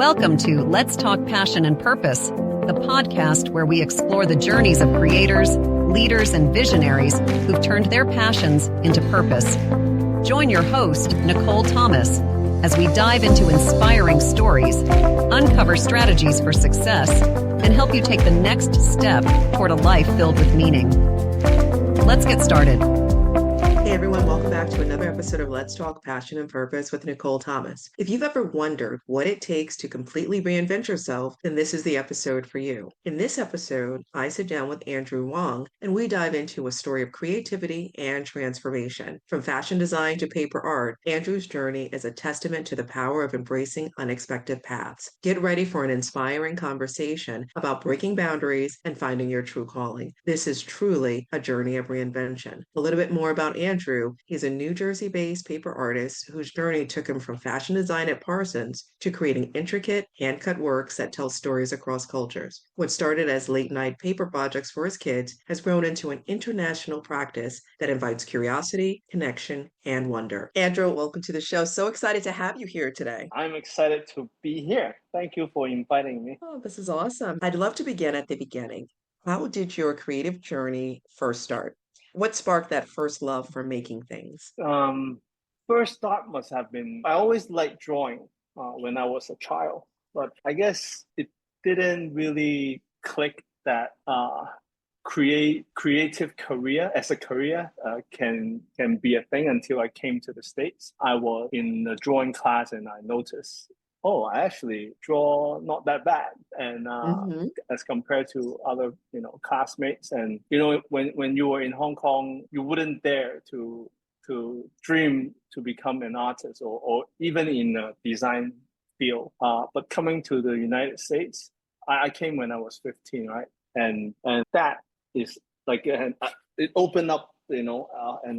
Welcome to Let's Talk Passion and Purpose, the podcast where we explore the journeys of creators, leaders, and visionaries who've turned their passions into purpose. Join your host, Nicole Thomas, as we dive into inspiring stories, uncover strategies for success, and help you take the next step toward a life filled with meaning. Let's get started. Hey everyone, welcome back to another episode of Let's Talk Passion and Purpose with Nicole Thomas. If you've ever wondered what it takes to completely reinvent yourself, then this is the episode for you. In this episode, I sit down with Andrew Wong and we dive into a story of creativity and transformation. From fashion design to paper art, Andrew's journey is a testament to the power of embracing unexpected paths. Get ready for an inspiring conversation about breaking boundaries and finding your true calling. This is truly a journey of reinvention. A little bit more about Andrew. He's a New Jersey-based paper artist whose journey took him from fashion design at Parsons to creating intricate, hand-cut works that tell stories across cultures. What started as late-night paper projects for his kids has grown into an international practice that invites curiosity, connection, and wonder. Andrew, welcome to the show. So excited to have you here today. I'm excited to be here. Thank you for inviting me. Oh, this is awesome. I'd love to begin at the beginning. How did your creative journey first start? What sparked that first love for making things? First thought must have been, I always liked drawing when I was a child, but I guess it didn't really click that creative career as a career can be a thing until I came to the States. I was in a drawing class and I noticed, oh, I actually draw not that bad, and as compared to other, classmates. And when you were in Hong Kong, you wouldn't dare to dream to become an artist or even in a design field. But coming to the United States, I came when I was 15, right? And that is like it opened up, and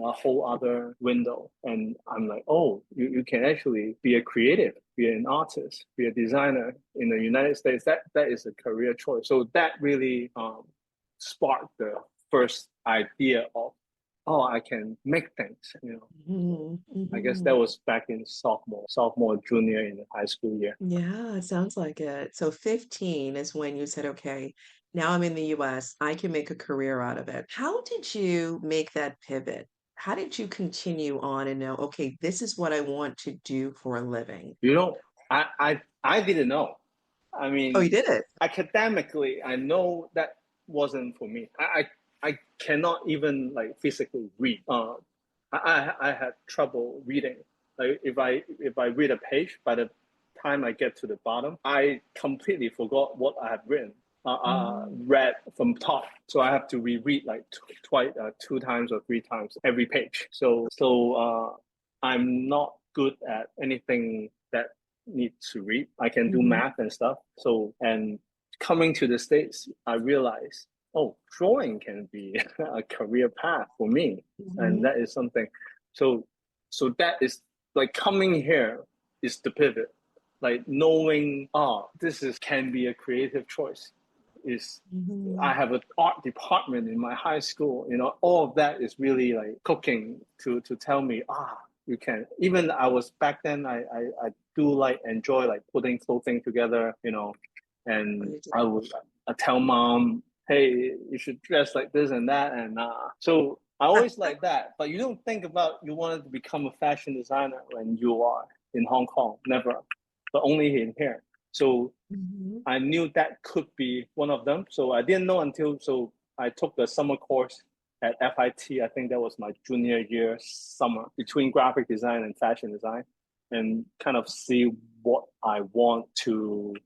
a whole other window. And I'm like, oh, you can actually be a creative, be an artist, be a designer in the United States. That is a career choice. So that really sparked the first idea of, oh, I can make things. I guess that was back in sophomore, junior in the high school year. Yeah, it sounds like it. So 15 is when you said, okay, now I'm in the US, I can make a career out of it. How did you make that pivot? How did you continue on and know, okay, this is what I want to do for a living? I didn't know. I mean, Oh, you did it? Academically, I know that wasn't for me. I cannot even like physically read. I had trouble reading. Like if I read a page, by the time I get to the bottom, I completely forgot what I had written. Read from top, so I have to reread like twice, 2 times or 3 times every page. So I'm not good at anything that needs to read. I can do math and stuff. So, and coming to the States, I realized, oh, drawing can be a career path for me, and that is something. So that is like coming here is the pivot, like knowing, can be a creative choice. I have an art department in my high school. All of that is really like cooking to tell me, you can. Even I was back then, I do enjoy putting clothing together, and I tell mom, hey, you should dress like this and that, and so I always like that. But you don't think about you wanted to become a fashion designer when you are in Hong Kong, never, but only in here. So I knew that could be one of them. So I didn't know so I took the summer course at FIT. I think that was my junior year summer, between graphic design and fashion design, and kind of see what I want to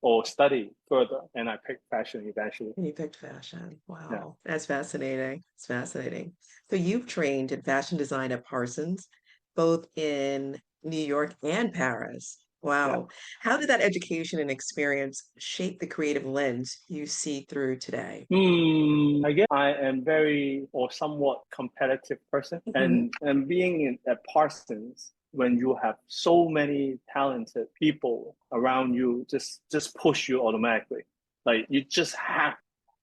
or study further. And I picked fashion eventually. And you picked fashion. Wow. Yeah. That's fascinating. It's fascinating. So you've trained in fashion design at Parsons, both in New York and Paris. Wow. Yeah. How did that education and experience shape the creative lens you see through today? I guess I am very or somewhat competitive person, and being at Parsons, when you have so many talented people around you, just push you automatically. Like you just have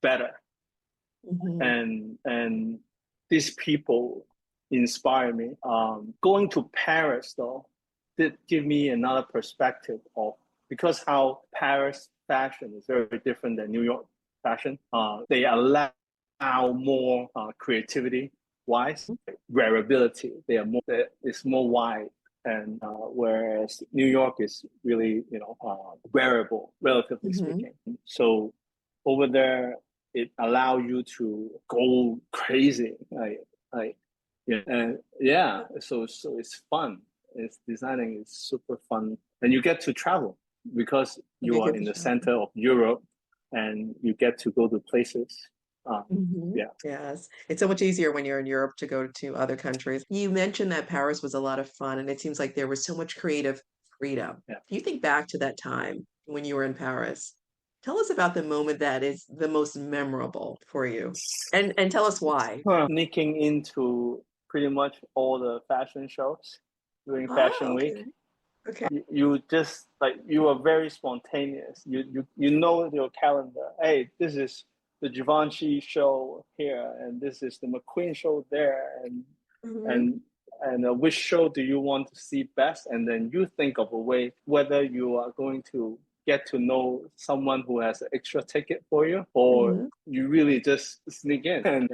better, and these people inspire me. Going to Paris though did give me another perspective of because how Paris fashion is very different than New York fashion. They allow more creativity wise, wearability. It's more wide, and whereas New York is really wearable, relatively speaking. So over there, it allow you to go crazy, and so it's fun. It's designing is super fun, and you get to travel because you are in the center of Europe, and you get to go to places. Yes, it's so much easier when you're in Europe to go to other countries. You mentioned that Paris was a lot of fun, and it seems like there was so much creative freedom. Yeah. If you think back to that time when you were in Paris, tell us about the moment that is the most memorable for you, and tell us why. Sneaking into pretty much all the fashion shows during Fashion Week. Okay. You just you are very spontaneous. You know your calendar. Hey, this is the Givenchy show here, and this is the McQueen show there, and which show do you want to see best? And then you think of a way whether you are going to get to know someone who has an extra ticket for you, or you really just sneak in. And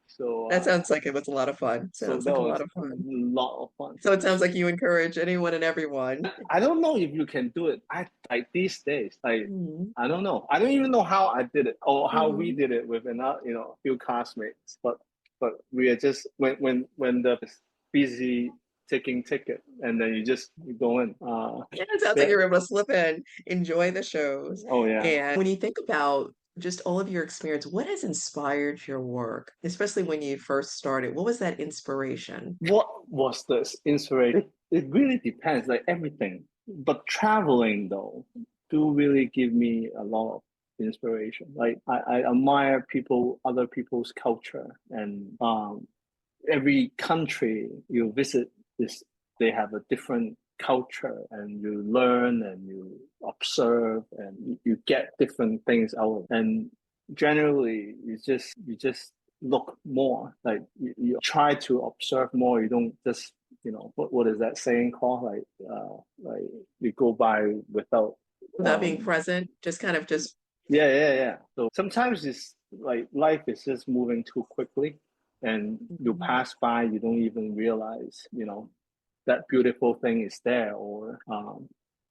so that sounds like it was a lot of fun. Sounds like a lot of fun. A lot of fun. So it sounds like you encourage anyone and everyone. I don't know if you can do it. Like these days, I don't know. I don't even know how I did it or how we did it with another, few classmates. But we are just when the busy taking ticket, and then you go in. It sounds like you're able to slip in, enjoy the shows. Oh yeah. And when you think about just all of your experience, what has inspired your work, especially when you first started? What was that inspiration? What was this inspiration? It really depends, like everything. But traveling though, do really give me a lot of inspiration. Like I admire other people's culture, and every country you visit they have a different culture, and you learn and you observe and you get different things out of it. And generally you just look more, like you try to observe more. You don't just what is that saying called, like you go by without being present, just kind of just yeah. So sometimes it's like life is just moving too quickly, and you pass by, you don't even realize that beautiful thing is there. Or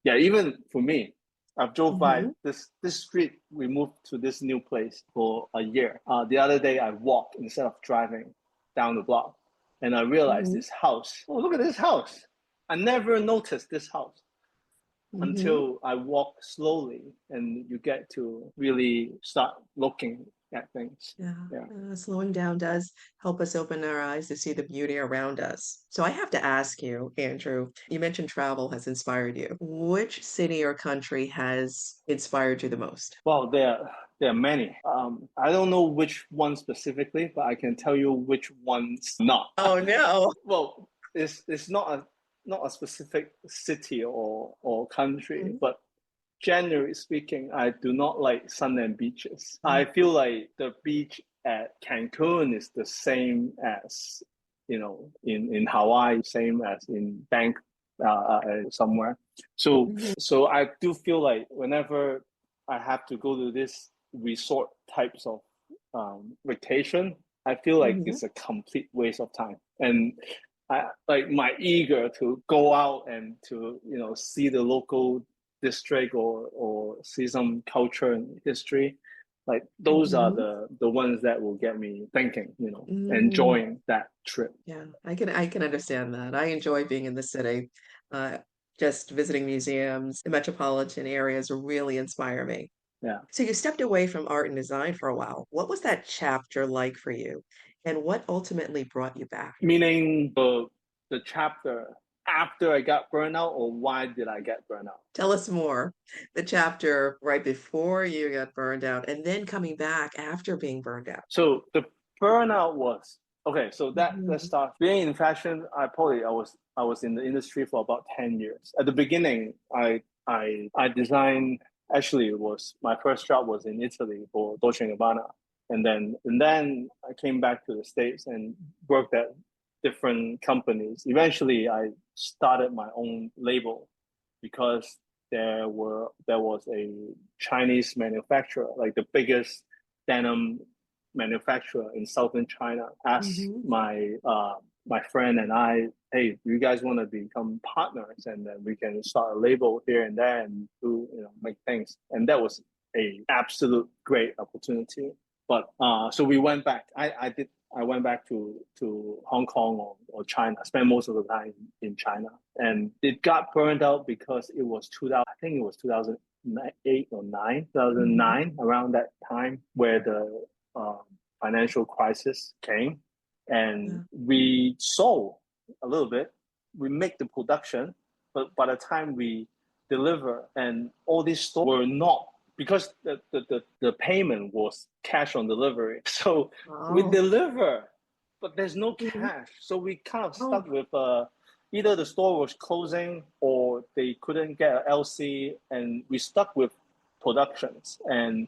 even for me, I've drove by this street. We moved to this new place for a year. The other day I walked instead of driving down the block, and I realized this house. Oh, look at this house. I never noticed this house until I walk slowly, and you get to really start looking at things. Slowing down does help us open our eyes to see the beauty around us. So I have to ask you, Andrew, you mentioned travel has inspired you. Which city or country has inspired you the most? Well, there are many. I don't know which one specifically, but I can tell you which one's not. Oh no. Well, it's not a specific city or country, but generally speaking, I do not like sun and beaches. I feel like the beach at Cancun is the same as in Hawaii, same as in Bangkok, somewhere. So I do feel like whenever I have to go to this resort types of vacation, I feel like it's a complete waste of time. And I like my eager to go out and to see the local district or see some culture and history. Like those are the ones that will get me thinking, enjoying that trip. Yeah, I can understand that. I enjoy being in the city. Just visiting museums, the metropolitan areas really inspire me. Yeah. So you stepped away from art and design for a while. What was that chapter like for you? And what ultimately brought you back? Meaning the chapter after I got burned out, or why did I get burned out? Tell us more. The chapter right before you got burned out, and then coming back after being burned out. So the burnout was okay. So let's start. Being in fashion, I was in the industry for about 10 years. At the beginning, I designed. Actually, it was my first job was in Italy for Dolce & Gabbana, and then I came back to the States and worked at different companies. Eventually, I started my own label because there was a Chinese manufacturer, like the biggest denim manufacturer in southern China, asked my friend and I, hey, you guys want to become partners, and then we can start a label here and there and do, make things. And that was a absolute great opportunity. But so we went back. I went back to Hong Kong or China. I spent most of the time in China, and it got burned out because it was 2000. I think it was 2008 or 2009, around that time, where the financial crisis came, and we sold a little bit. We make the production, but by the time we deliver, and all these stores were not, because the payment was cash on delivery. So we deliver, but there's no cash. So we kind of stuck with either the store was closing or they couldn't get an LC, and we stuck with productions. And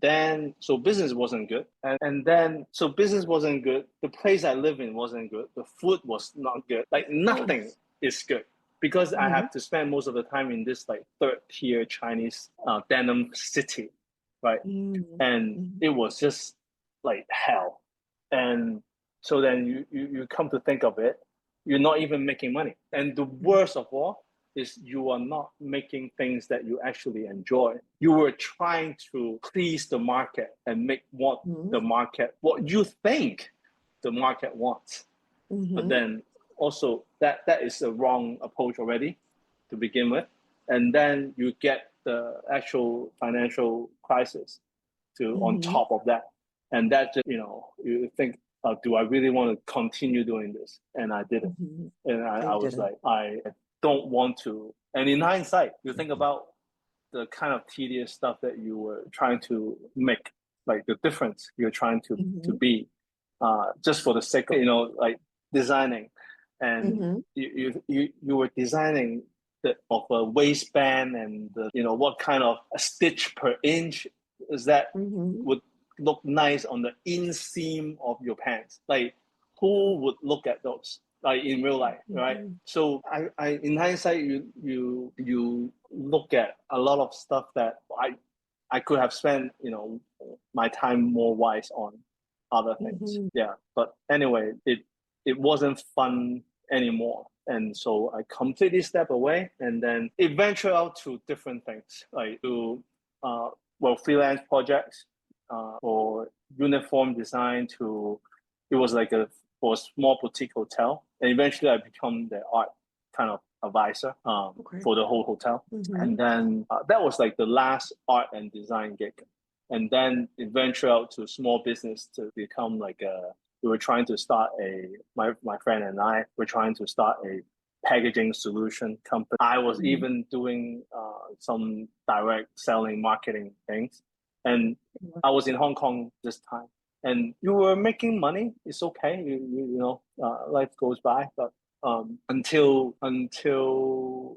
then, so business wasn't good. And then, so business wasn't good. The place I live in wasn't good. The food was not good. Like nothing is good. Because I have to spend most of the time in this like third tier Chinese denim city, right? And it was just like hell. And so then you come to think of it, you're not even making money. And the worst of all is you are not making things that you actually enjoy. You were trying to please the market and make what you think the market wants. But then also that is a wrong approach already to begin with. And then you get the actual financial crisis on top of that. And that just, you think, do I really want to continue doing this? And I didn't. And I was like, I don't want to. And in hindsight, you think about the kind of tedious stuff that you were trying to make, like the difference you're trying to be, just for the sake of, like designing. And you were designing of a waistband and what kind of a stitch per inch is that would look nice on the inseam of your pants. Like who would look at those like in real life, right? So I in hindsight, you look at a lot of stuff that I could have spent my time more wise on other things. But anyway, it wasn't fun anymore. And so I completely stepped away, and then it ventured out to different things, like to freelance projects or uniform design. It was like for a small boutique hotel, and eventually I become the art kind of advisor for the whole hotel. And then that was like the last art and design gig. And then it ventured out to small business to become like we were trying to start my friend and I were trying to start a packaging solution company. I was even doing some direct selling marketing things. And I was in Hong Kong this time. And you were making money. It's okay. Life goes by. But until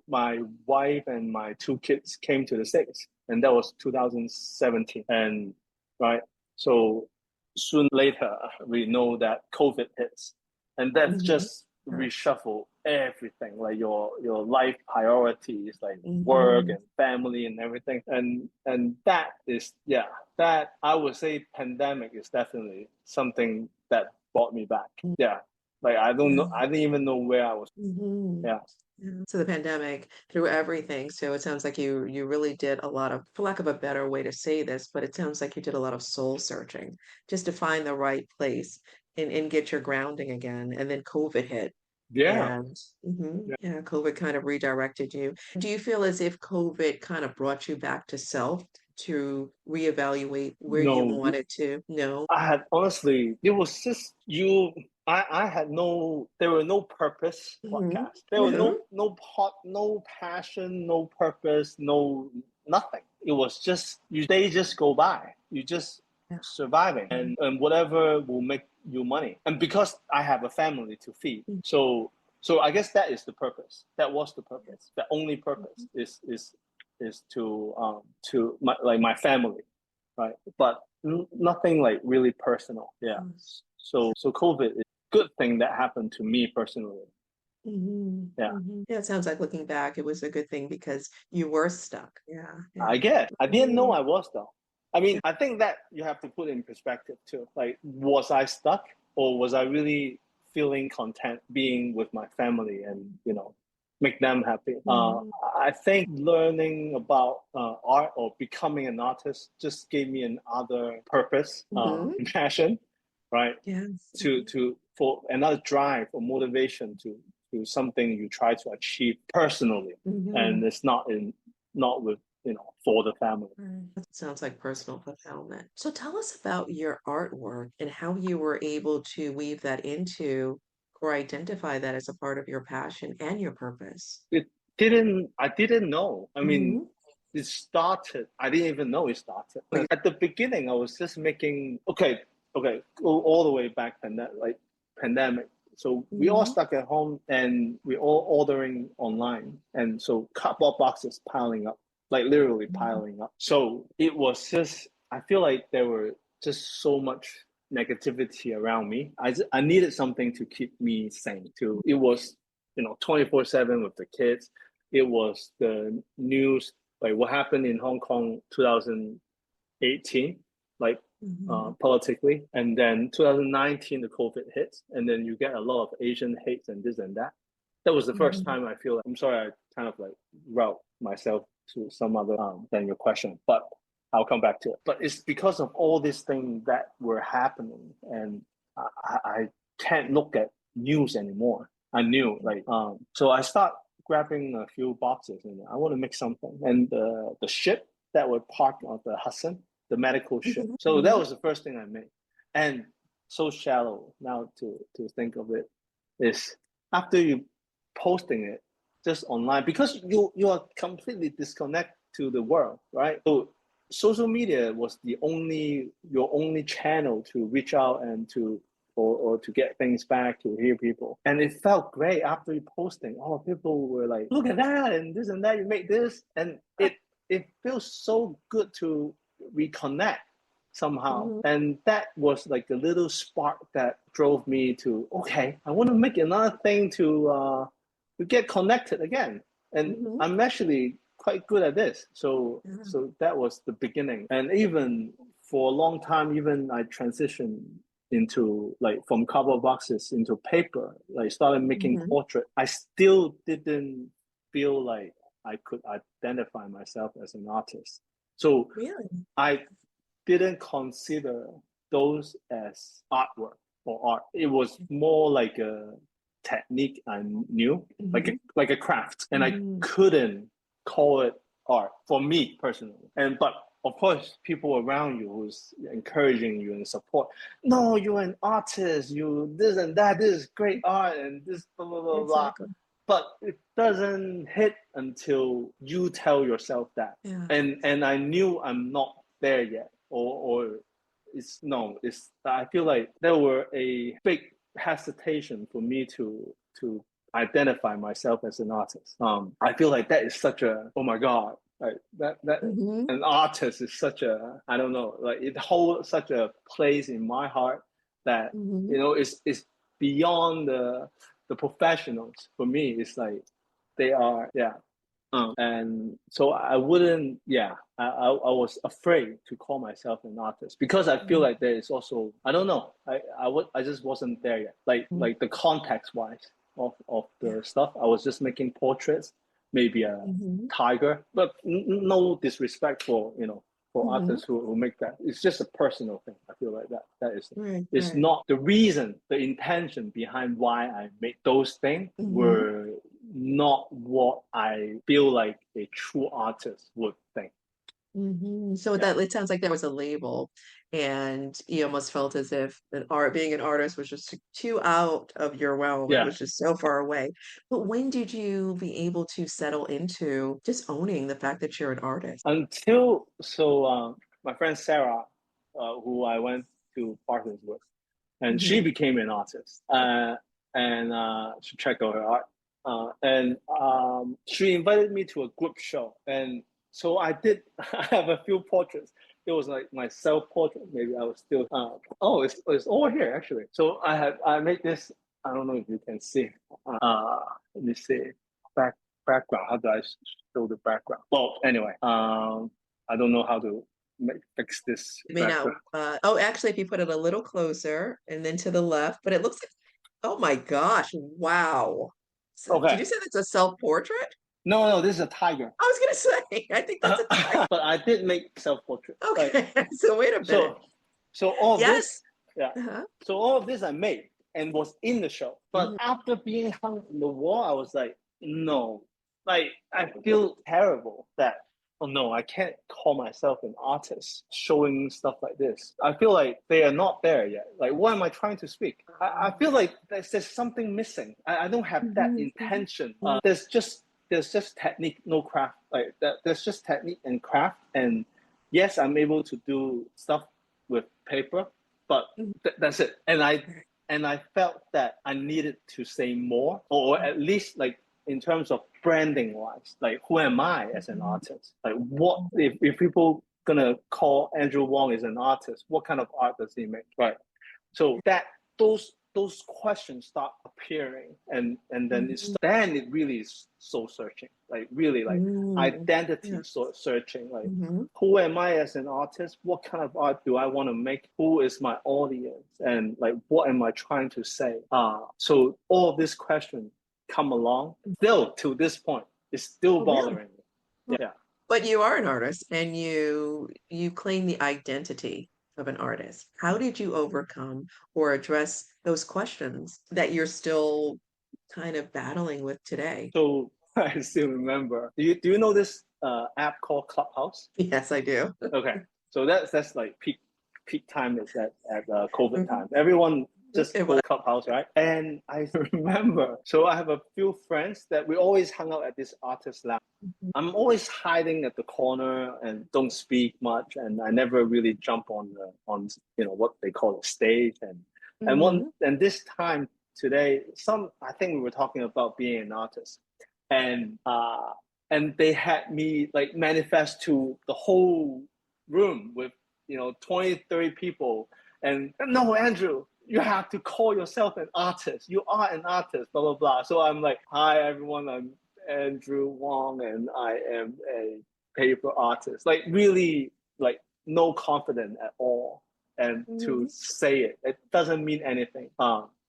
my wife and my two kids came to the States. And that was 2017. And right. So soon later, we know that COVID hits, and that just reshuffle everything, like your life priorities, like work and family and everything. And that is, that I would say pandemic is definitely something that brought me back. Like I don't know, I didn't even know where I was. So the pandemic threw everything. So it sounds like you really did a lot of, for lack of a better way to say this, but it sounds like you did a lot of soul searching just to find the right place and get your grounding again. And then COVID hit. And COVID kind of redirected you. Do you feel as if COVID kind of brought you back to self to reevaluate where you wanted to? No. I had honestly, it was just I had there were no purpose podcast. There were no passion, no purpose, no nothing. It was just they just go by. You just surviving and whatever will make you money. And because I have a family to feed, so I guess that is the purpose. That was the purpose. The only purpose is to my family, right? But nothing like really personal. So COVID is a good thing that happened to me personally. Yeah. Yeah, it sounds like looking back, it was a good thing because you were stuck. Yeah, yeah. I didn't know Mhm. I was though. I mean, I think that you have to put in perspective too. Like, was I stuck, or was I really feeling content being with my family and, make them happy? Mhm. I think learning about art or becoming an artist just gave me another purpose, Mhm. passion, right? Yes. To for another drive or motivation to something you try to achieve personally, Mhm. and it's not with, for the family. Right. That sounds like personal fulfillment. So tell us about your artwork and how you were able to weave that into or identify that as a part of your passion and your purpose. It I didn't know. I mean, Hmm. it started, I didn't even know it started. Like, at the beginning, I was just making, okay, go all the way back, pandemic. So we all Hmm. stuck at home and we all ordering online. And so cardboard boxes piling up, like literally Hmm. piling up. So it was just, I feel like there were just so much negativity around me. I needed something to keep me sane. It was, 24/7 with the kids. It was the news, like what happened in Hong Kong 2018, like Hmm. politically, and then 2019 the COVID hits, and then you get a lot of Asian hates and this and that. That was the first Hmm. time I feel like, I'm sorry, I kind of like route myself to some other than your question, but I'll come back to it. But it's because of all these things that were happening, and I can't look at news anymore. I knew, like, so I start grabbing a few boxes and I want to make something. And the ship that were parked on the Hudson, the medical ship. Hmm. So that Hmm. was the first thing I made. And so shallow now to think of it is, after you posting it just online, because you are completely disconnected to the world, right? So social media was your only channel to reach out and or to get things back, to hear people. And it felt great after you posting. Oh, people were like, look at that and this and that, you make this. And it feels so good to reconnect somehow. Hmm. And that was like the little spark that drove me to, okay, I want to make another thing to get connected again. And Hmm. I'm actually quite good at this. So Yeah. so that was the beginning. And even for a long time, even I transitioned into, like, from cardboard boxes into paper, like started making Hmm. portrait. I still didn't feel like I could identify myself as an artist. So Really? I didn't consider those as artwork or art. It was more like a technique I knew, like a Hmm. like a craft, and I Hmm. couldn't call it art for me personally. And but of course, people around you who's encouraging you and support. No, you're an artist. You this and that. This is great art, and this blah blah blah blah. Exactly. But it doesn't hit until you tell yourself that. Yeah. And I knew I'm not there yet, or it's no, it's I feel like there were a big hesitation for me to identify myself as an artist. I feel like that is such a, oh my god, like that Hmm. an artist is such a, I don't know, like it holds such a place in my heart that, Hmm. it's beyond the professionals. For me, it's like they are, yeah. And so I wouldn't, yeah, I was afraid to call myself an artist because I feel like there is also, I don't know, I just wasn't there yet. Like the context wise of Yeah. the stuff, I was just making portraits, maybe a Hmm. tiger, but no disrespect for, for Hmm. artists who make that. It's just a personal thing. I feel like that is, Right, it's right. not the reason, the intention behind why I make those things Hmm. were not what I feel like a true artist would think. So Yeah. that it sounds like there was a label, and you almost felt as if being an artist was just too out of your realm. It Yeah. was just so far away. But when did you be able to settle into just owning the fact that you're an artist? Until, so my friend Sarah, who I went to Parsons with, and she Hmm. became an artist. And she checked out her art. And she invited me to a group show. And so I did, I have a few portraits. It was like my self portrait. Maybe I was still, oh, it's over here actually. So I made this I don't know if you can see. Let me see. Back background. How do I show the background? Well, anyway, I don't know how to fix this You may not, background. actually, if you put it a little closer and then to the left, but it looks like, oh my gosh, wow. So, did Okay. you say that's a self-portrait? No, this is a tiger. I was gonna say, I think that's a tiger. But I did make self-portrait. Like, Okay, so wait a minute. so all of this, Yes. yeah. Uh-huh. So all of this I made and was in the show. But after being hung on the wall, I was like, no. Like, I feel terrible that, oh no, I can't call myself an artist showing stuff like this. I feel like they are not there yet. Like, what am I trying to speak? I feel like there's something missing. I don't have that intention. There's just technique, no craft. Like that, there's just technique and craft. And yes, I'm able to do stuff with paper, but that's it. And I felt that I needed to say more, or at least like in terms of branding wise, like who am I as an artist? Like what if people gonna call Andrew Wong as an artist, what kind of art does he make? Right. So that those questions start appearing, and then then it really is soul searching, like really like identity searching, like who am I as an artist, what kind of art do I want to make, who is my audience, and like what am I trying to say. So all these questions come along still to this point. It's still bothering me. Yeah. But you are an artist, and you claim the identity of an artist. How did you overcome or address those questions that you're still kind of battling with today? So I still remember. Do you know this app called Clubhouse? Yes, I do. Okay, so that's like peak time is at COVID time. Everyone just go Clubhouse, right? And I remember, so I have a few friends that we always hung out at this artist lab. I'm always hiding at the corner and don't speak much, and I never really jump on what they call a stage. And this time today, I think we were talking about being an artist, and they had me like manifest to the whole room with 20, 30 people, and no, Andrew, you have to call yourself an artist. You are an artist, blah, blah, blah. So I'm like, hi, everyone. I'm Andrew Wong, and I am a paper artist. Like, really, like, no confidence at all. And to say it doesn't mean anything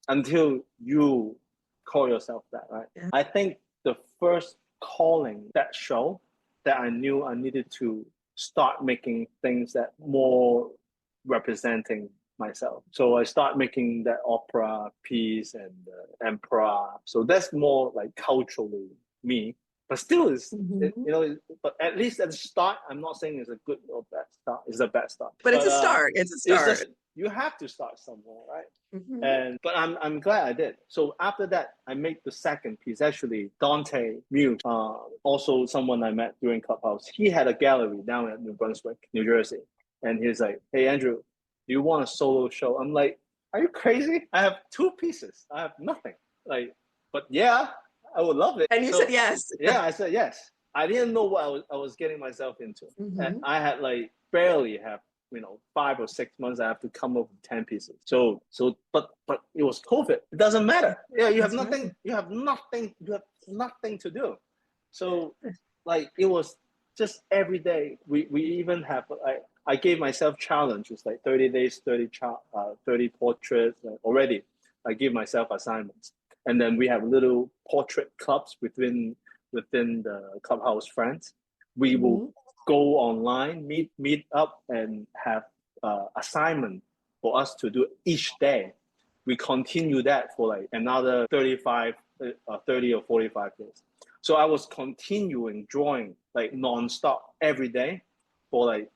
until you call yourself that, right? Yeah. I think the first calling that show that I knew I needed to start making things that more representing myself. So I start making that opera piece and emperor. So that's more like culturally me, but still is but at least at the start, I'm not saying it's a good or bad start. It's a bad start. But it's a start. It's a start. It's just, you have to start somewhere, right? But I'm glad I did. So after that, I made the second piece. Actually, Dante Muse, also someone I met during Clubhouse. He had a gallery down at New Brunswick, New Jersey, and he's like, "Hey Andrew, do you want a solo show?" I'm like, "Are you crazy? I have 2 pieces. I have nothing." Like, but yeah, I would love it. And you said yes. Yeah, I said yes. I didn't know what I was getting myself into. And I had like barely have 5 or 6 months. I have to come up with 10 pieces. So but it was COVID. It doesn't matter. Yeah, you have nothing. Right. You have nothing to do. So like it was just every day. We even have I gave myself challenges like 30 days, 30 portraits already. I give myself assignments. And then we have little portrait clubs within the Clubhouse friends. We will go online, meet up, and have assignment for us to do each day. We continue that for like another 30 or 45 days. So I was continuing drawing like nonstop every day for like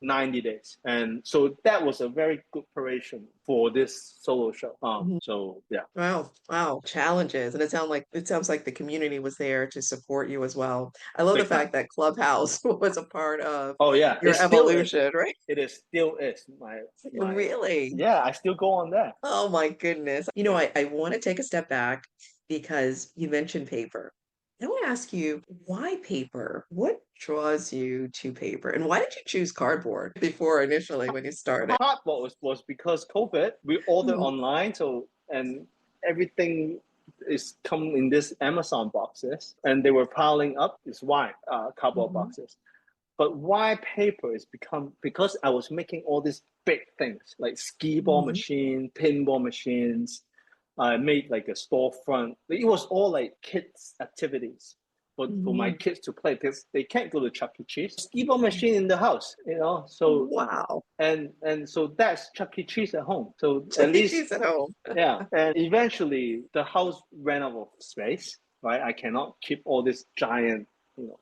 90 days. And so that was a very good preparation for this solo show. So yeah. Wow. Challenges. And it sounds like the community was there to support you as well. I love the fact that Clubhouse was a part of your evolution, right? It still is my Really? Yeah, I still go on there. Oh my goodness. I want to take a step back because you mentioned paper. I want to ask you, why paper? What draws you to paper? And why did you choose cardboard before initially when you started? Cardboard was because COVID. We ordered online, so and everything is come in this Amazon boxes, and they were piling up this white cardboard boxes. But why paper is become, because I was making all these big things like skee ball machine, pinball machines. I made like a storefront. It was all like kids' activities for my kids to play, because they can't go to Chuck E. Cheese. Skee ball machine in the house, So wow. And so that's Chuck E. Cheese at home. So Chuck at E. least Cheese at home. yeah. And eventually the house ran out of space. Right, I cannot keep all these giant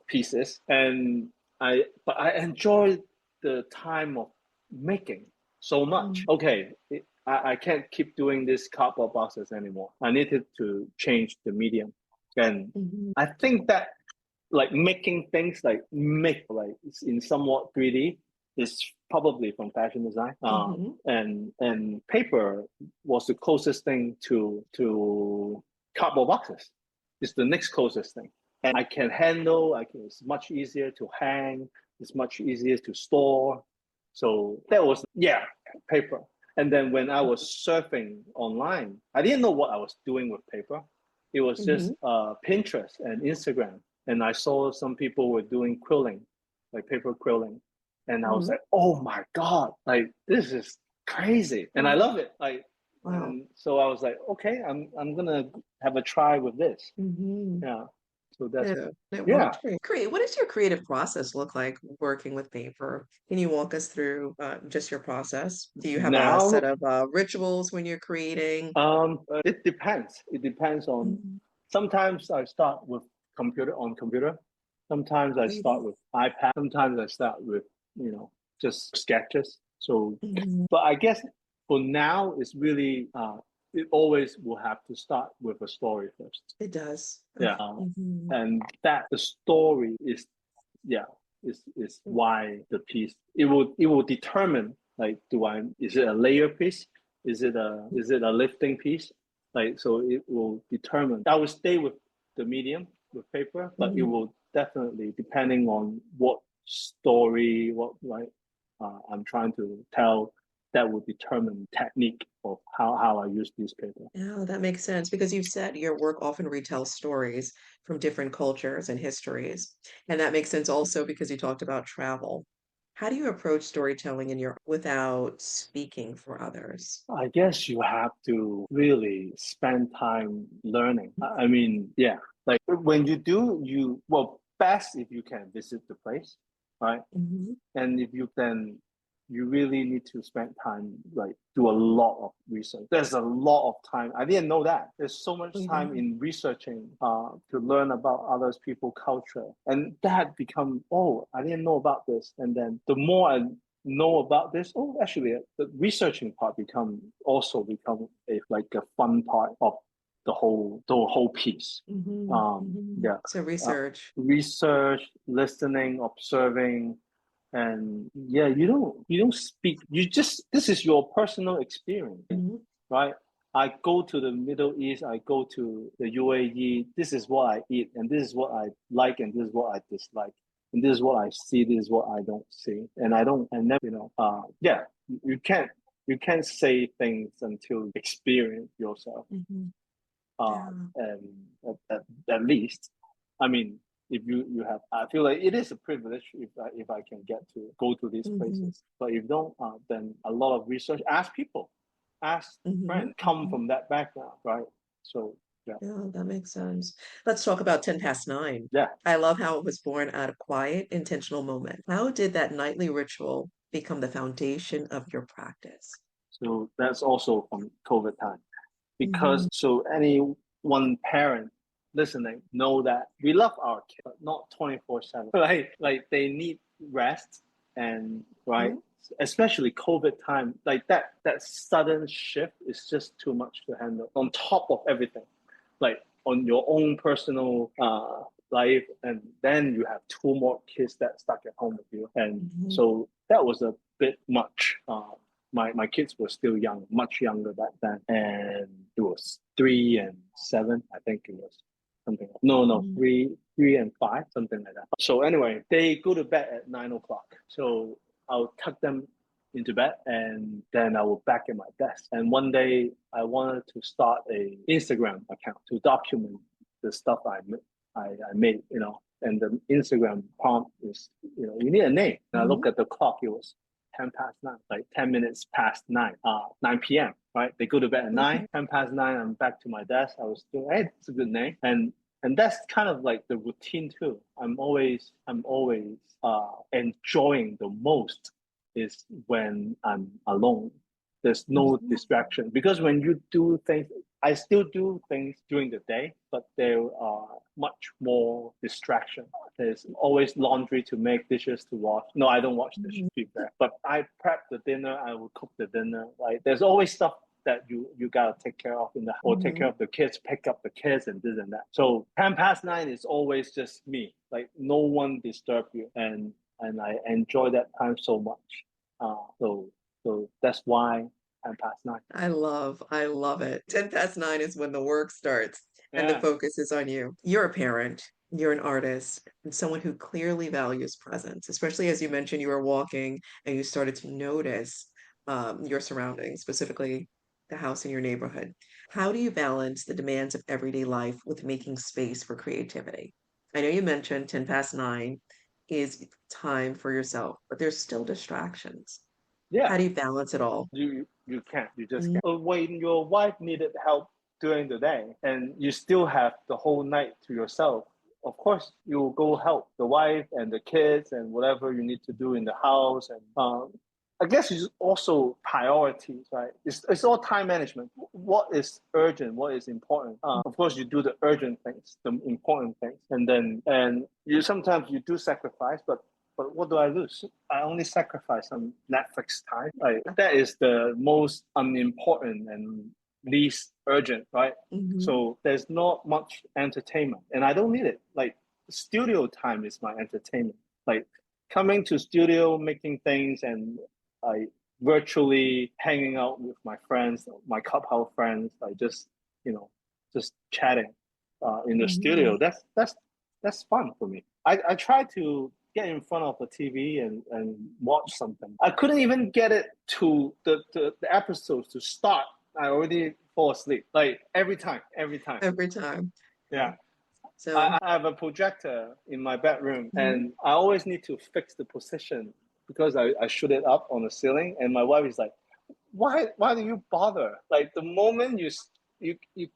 pieces, but I enjoyed the time of making so much. Okay, I can't keep doing this cardboard boxes anymore. I needed to change the medium. And I think that like making things like in somewhat 3D is probably from fashion design. And paper was the closest thing to cardboard boxes. It's the next closest thing. And I can handle, it's much easier to hang, it's much easier to store. So that was, paper. And then when I was surfing online, I didn't know what I was doing with paper. It was just Pinterest and Instagram. And I saw some people were doing quilling, like paper quilling. And I was like, oh my God, like this is crazy. And I love it. Wow. And so I was like, okay, I'm gonna have a try with this. Yeah. So that's Great. What does your creative process look like working with paper? Can you walk us through just your process? Do you have a set now. of rituals when you're creating? It depends. It depends on. Sometimes I start with computer. Sometimes I start with iPad. Sometimes I start with just sketches. So, but I guess for now it's really it always will have to start with a story first. It does. Yeah. And that the story is why the piece it will determine, like, is it a layer piece? Is it a lifting piece? Like, so it will determine. I will stay with the medium with paper, but it will definitely, depending on what story, I'm trying to tell, that will determine technique of how I use this paper. Yeah, that makes sense because you said your work often retells stories from different cultures and histories. And that makes sense also because you talked about travel. How do you approach storytelling in your without speaking for others? I guess you have to really spend time learning. I mean, yeah, like when you do, best if you can visit the place, right? And if you then you really need to spend time, like do a lot of research. There's a lot of time. I didn't know that. There's so much time in researching to learn about others people's culture. And that become, I didn't know about this. And then the more I know about this, actually the researching part become a fun part of the whole piece. So Research, listening, observing. And you don't speak, this is your personal experience, right? I go to the Middle East, I go to the UAE, this is what I eat, and this is what I like, and this is what I dislike, and this is what I see, this is what I don't see. And you can't say things until you experience yourself. And at least, I mean, if you have, I feel like it is a privilege if I can get to go to these places. But if don't, then a lot of research. Ask people, ask friends, come from that background, right? So yeah, that makes sense. Let's talk about 10 past 9. Yeah, I love how it was born out of quiet, intentional moment. How did that nightly ritual become the foundation of your practice? so that's also from COVID time, because so any one parent listening know that we love our kids, but not 24/7. Like they need rest, and especially COVID time, like that sudden shift is just too much to handle. On top of everything, like on your own personal life, and then you have 2 more kids that stuck at home with you, and so that was a bit much. My kids were still young, much younger back then, and it was 3 and 7, I think it was. Something like, no, 3 and 5, something like that. So anyway, they go to bed at 9 o'clock. So I'll tuck them into bed, and then I will back at my desk. And one day I wanted to start a Instagram account to document the stuff I made, and the Instagram prompt is, you need a name. And I look at the clock, it was 10 past 9, like 10 minutes past 9, 9 p.m., right? They go to bed at 9, 10 past 9, I'm back to my desk. I was doing, hey, it's a good name. And that's kind of like the routine too. I'm always enjoying the most is when I'm alone. There's no distraction, because when you do things, I still do things during the day, but there are much more distraction. There's always laundry to make, dishes to wash. No, I don't wash dishes, be fair. But I prep the dinner, I will cook the dinner. Like there's always stuff that you gotta take care of or take care of the kids, pick up the kids and this and that. So 10 past 9 is always just me. Like no one disturb you, and I enjoy that time so much. So that's why 10 past 9. I love it. 10 past 9 is when the work starts and the focus is on you. You're a parent, you're an artist, and someone who clearly values presence, especially as you mentioned, you were walking and you started to notice your surroundings, specifically the house in your neighborhood. How do you balance the demands of everyday life with making space for creativity? I know you mentioned 10 past 9 is time for yourself, but there's still distractions. Yeah. How do you balance it all? You can't. You just can't. So when your wife needed help during the day and you still have the whole night to yourself, of course you will go help the wife and the kids and whatever you need to do in the house. And I guess it's also priorities, right? It's all time management. What is urgent? What is important? Of course, you do the urgent things, the important things, and you sometimes you do sacrifice, but what do I lose? I only sacrifice some Netflix time. Like that is the most unimportant and least urgent, right? So there's not much entertainment, and I don't need it. Like studio time is my entertainment. Like coming to studio, making things, and virtually hanging out with my friends, my Clubhouse friends, like just chatting in the studio. That's fun for me. I try to get in front of the TV and watch something. I couldn't even get it to the episodes to start. I already fall asleep. Like every time. Yeah. So I have a projector in my bedroom, and I always need to fix the position because I shoot it up on the ceiling. And my wife is like, why do you bother? Like the moment you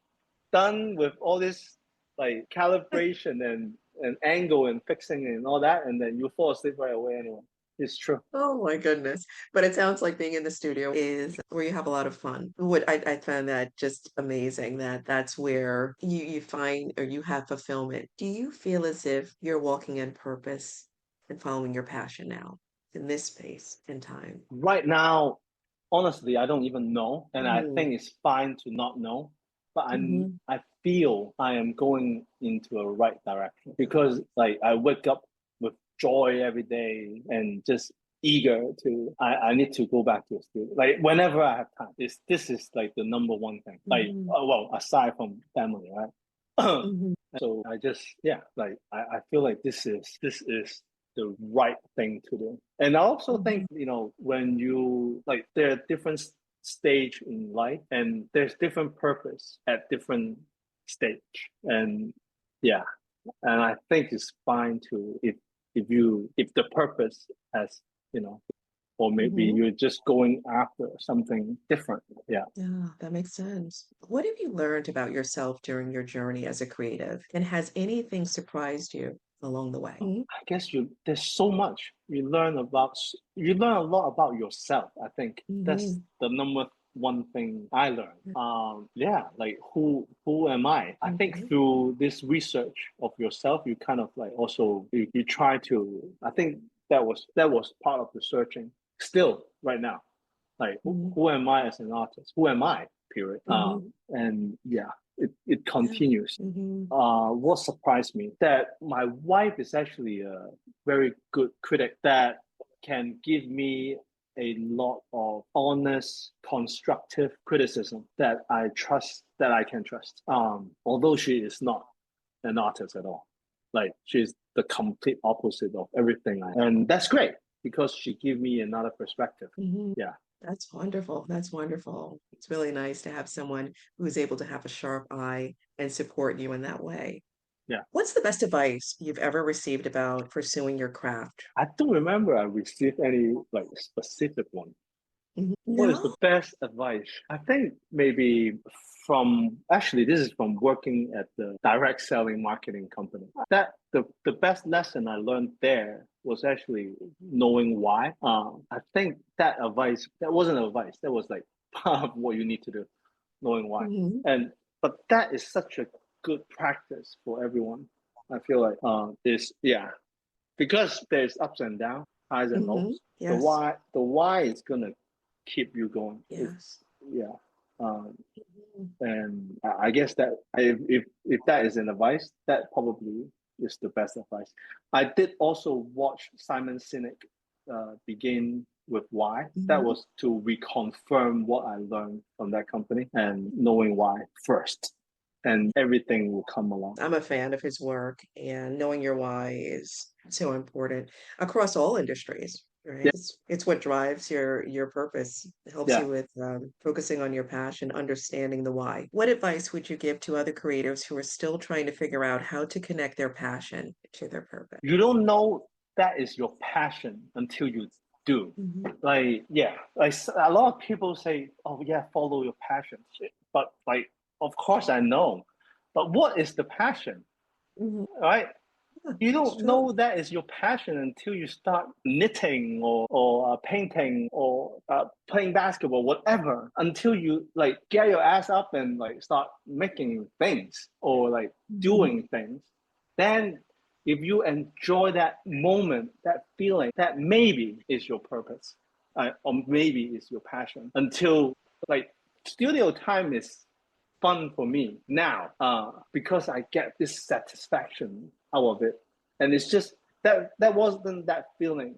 done with all this like calibration and angle and fixing and all that, and then you fall asleep right away anyway. It's true. oh my goodness. But it sounds like being in the studio is where you have a lot of fun. What I found that just amazing that that's where you find or you have fulfillment. Do you feel as if you're walking in purpose and following your passion now in this space and time? Right now, honestly, I don't even know. And I think it's fine to not know. But I feel I am going into a right direction because like I wake up with joy every day and just eager to I need to go back to the studio. Like whenever I have time. This is like the number one thing. Like well, aside from family, right? So I just like I feel like this is the right thing to do. And I also think, when you like there are different stage in life and there's different purpose at different stage. And I think it's fine to if the purpose has, or maybe you're just going after something different. Yeah, that makes sense. What have you learned about yourself during your journey as a creative? And has anything surprised you along the way? I guess there's so much you learn a lot about yourself. I think that's the number one thing I learned. Like who am I? I think through this research of yourself, you kind of like also you try to. I think that was part of the searching. Still, right now, like who am I as an artist? Who am I? Period. And it continues. What surprised me that my wife is actually a very good critic that can give me a lot of honest, constructive criticism that I can trust. Although she is not an artist at all. Like she's the complete opposite of everything and that's great. because she gave me another perspective. Mhm. Yeah. That's wonderful. That's wonderful. It's really nice to have someone who's able to have a sharp eye and support you in that way. Yeah. What's the best advice you've ever received about pursuing your craft? I don't remember I received any like specific one. What is the No? best advice? I think maybe actually this is from working at the direct selling marketing company. That the best lesson I learned there was actually knowing why. I think that wasn't advice. That was like part of what you need to do, knowing why. Mhm. But that is such a good practice for everyone. I feel like is yeah, because there's ups and downs, highs and Mhm. lows. Yes. The why is gonna keep you going. Yes. Yeah. Um, Mhm. and I guess that if that is an advice, that probably is the best advice. I did also watch Simon Sinek begin with why. That Mhm. was to reconfirm what I learned from that company and knowing why first, and everything will come along. I'm a fan of his work, and knowing your why is so important across all industries, right? Yeah, It's what drives your purpose. It helps yeah. you with focusing on your passion, understanding the why. What advice would you give to other creatives who are still trying to figure out how to connect their passion to their purpose? You don't know that is your passion until you do. Mhm. Like, yeah, like a lot of people say, "Oh, yeah, follow your passion." But like, of course, I know. But what is the passion, Mhm. right? Yeah, You it's don't true. know that is your passion until you start knitting or painting or playing basketball, whatever. Until you like get your ass up and like start making things or like Mhm. doing things, then if you enjoy that moment, that feeling, that maybe is your purpose, or maybe is your passion. Until like studio time is fun for me now because I get this satisfaction out of it, and it's just that wasn't that feeling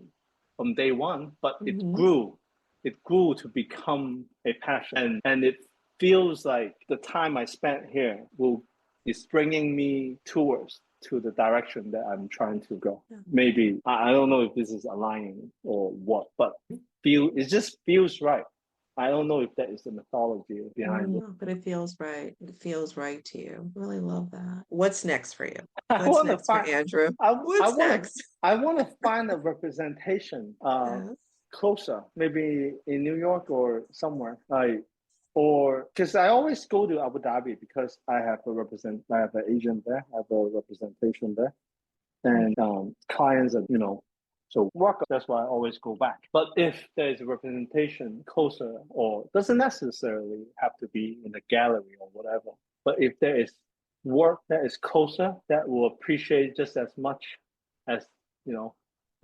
from day one, but Mhm. it grew to become a passion, and it feels like the time I spent here will is bringing me towards to the direction that I'm trying to go. Yeah. Maybe I don't know if this is aligning or what, but it just feels right. I don't know if that is the mythology behind it. No, but it feels right. It feels right to you. Really love that. What's next for you? I What's want to next for find. Andrew? I What's want to. next? I want to find a representation Yes. closer, maybe in New York or somewhere. Like, or because I always go to Abu Dhabi because I have an agent there, I have a representation there, and clients and so work. That's why I always go back. But if there's a representation closer, or doesn't necessarily have to be in a gallery or whatever, but if there is work that is closer that will appreciate just as much as the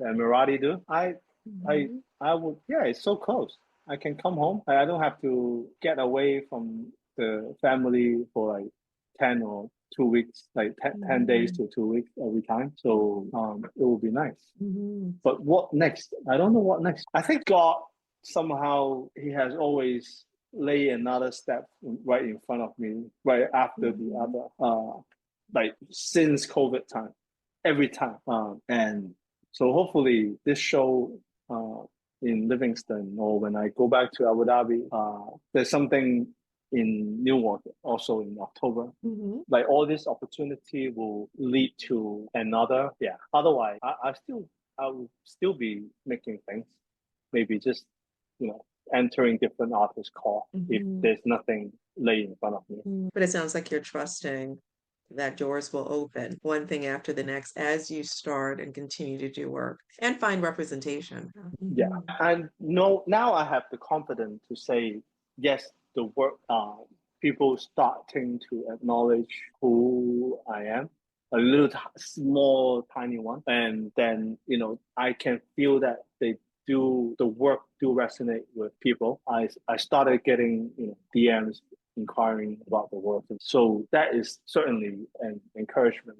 Emirati do, I Mhm. I would. Yeah, it's so close. I can come home. I don't have to get away from the family for like 10 or 2 weeks, like 10 days Mhm. to 2 weeks every time. So it will be nice. Mhm. But what next? I don't know what next. I think God somehow He has always lay another step right in front of me, right after the Mhm. other. Like since COVID time, every time. And so hopefully this show uh, in Livingston or when I go back to Abu Dhabi, there's something in Newark also in October. Mhm. Like all this opportunity will lead to another. Yeah. Otherwise, I will still be making things. Maybe just entering different artist call if Mhm. there's nothing lay in front of me. But it sounds like you're trusting that doors will open one thing after the next as you start and continue to do work and find representation. Yeah. Mhm. And no, now I have the confidence to say yes. The work, people starting to acknowledge who I am, a little small, tiny one, and then I can feel that the work do resonate with people. I started getting DMs inquiring about the work, and so that is certainly an encouragement,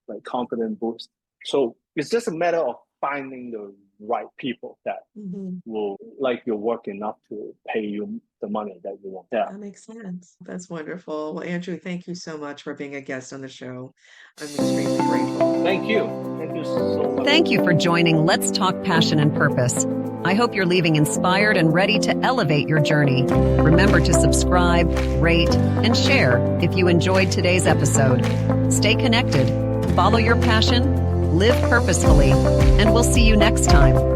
like confident boost. So it's just a matter of finding the right people that Mhm. will like your work enough to pay you the money that you want. Yeah. That makes sense. That's wonderful. Well, Andrew, thank you so much for being a guest on the show. I'm extremely grateful. Thank you. Thank you so so much. Thank you for joining Let's Talk Passion and Purpose. I hope you're leaving inspired and ready to elevate your journey. Remember to subscribe, rate, and share if you enjoyed today's episode. Stay connected, follow your passion, live purposefully, and we'll see you next time.